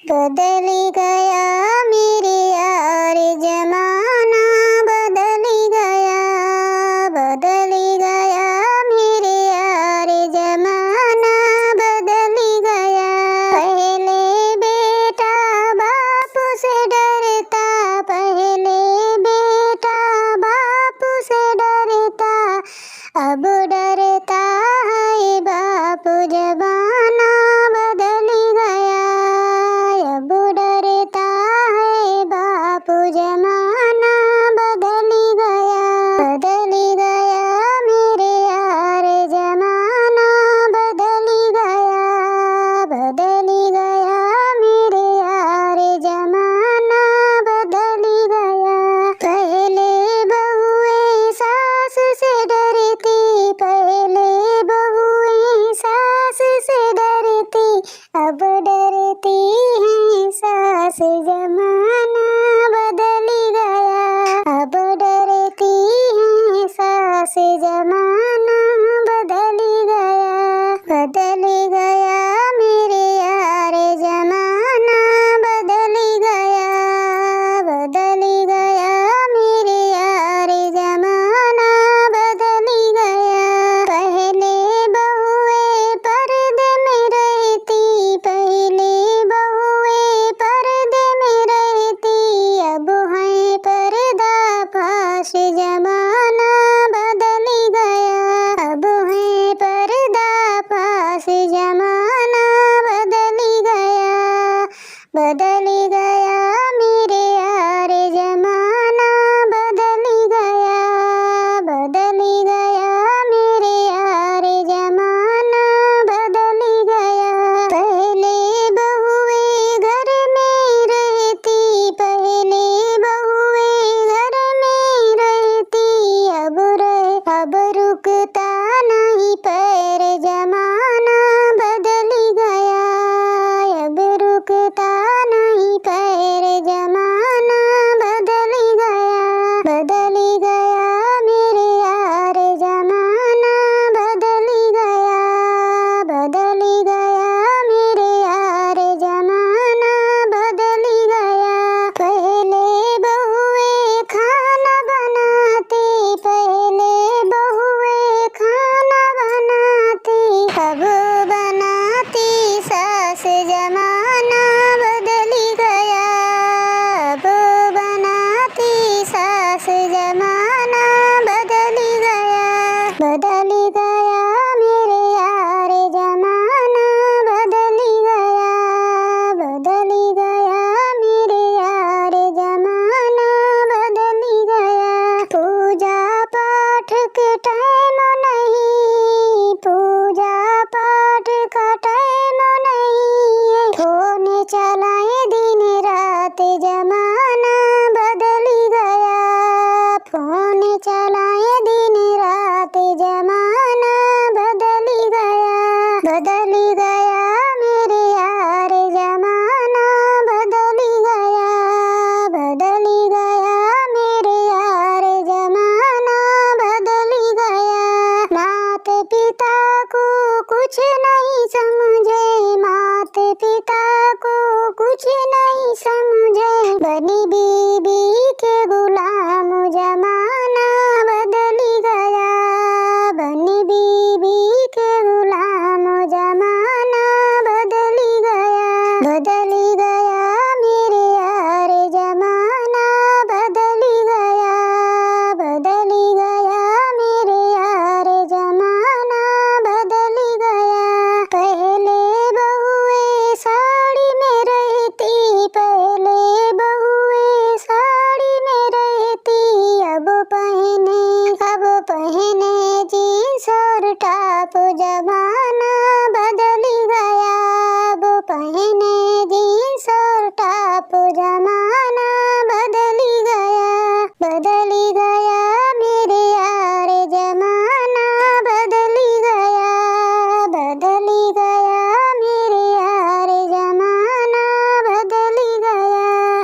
बदली गया मेरे यार जमाना, बदली गया, बदली गया मेरे यार जमाना, बदली गया। पहले बेटा बाप से डरता, पहले बेटा बाप से डरता, अब डरता है बाप जमाना, बदली गया, अब डरता है बाप जमाना, बदली गया, बदली गया मेरे यार जमाना, बदली गया, बदली गया मेरे यार जमाना, बदली गया। पहले बहुएं सास से डरती, पहले बहुएं सास से डरती, अब डरती हैं सास जमाना, बदली गया, अब डरती हैं सास जमाना, बदली गया, बदली गया मेरे यार जमाना, बदली गया, बदली गया मेरे यार जमाना, बदली गया। पहले बहुएं पर्दे में रहती, पहले बहुएं पर्दे में रहती, अब है पर्दा फाश जमाना, बदली गया, अब है पर्दा फाश जमाना, बदली गया, बदली गया मेरे यार जमाना, बदली गया, बदली गया मेरे यार जमाना, बदली गया। पहले बहुएं घर में रहती, पहले बहुएं घर में रहती, अब रुकता नहीं पैर जमाना, बदली गया, अब रुकता नहीं पैर जमाना, बदली गया, बदली गया मेरे यार जमाना, बदली गया, बदली गया मेरे यार जमाना, बदली गया। पहले बहुएं खाना बनाती, पहले बहुएं खाना बनाती, अब बनाती सास जमाना, बदली गया, अब बनाती सास जमाना, बदली गया, बदली गया मेरे यार जमाना, बदली गया, बदली गया मेरे यार जमाना, बदली गया। पूजा पाठ के टाइम नहीं, पूजा पाठ का टाइम नहीं, फोन चलाए दिन रात जमाना, बदली गया, फोन चलाए दिन रात जमाना, बदली गया, बदली गया मेरे यार जमाना, बदली गया, बदली गया मेरे यार जमाना, बदली गया। माता पिता को कुछ नहीं समझे, माता पिता को कुछ नहीं समझे, बनी बीबी के गुलाम जमाना, बदली गया, बनी बीबी के गुलाम जमाना, बदली गया, बदली गया मेरे यार जमाना, बदली गया, बदली गया मेरे यार जमाना, बदली गया। पहले बहुएं साड़ी में रहती, पहले बहुएं साड़ी में रहती, अब पहने जीन्स और टॉप जमाना,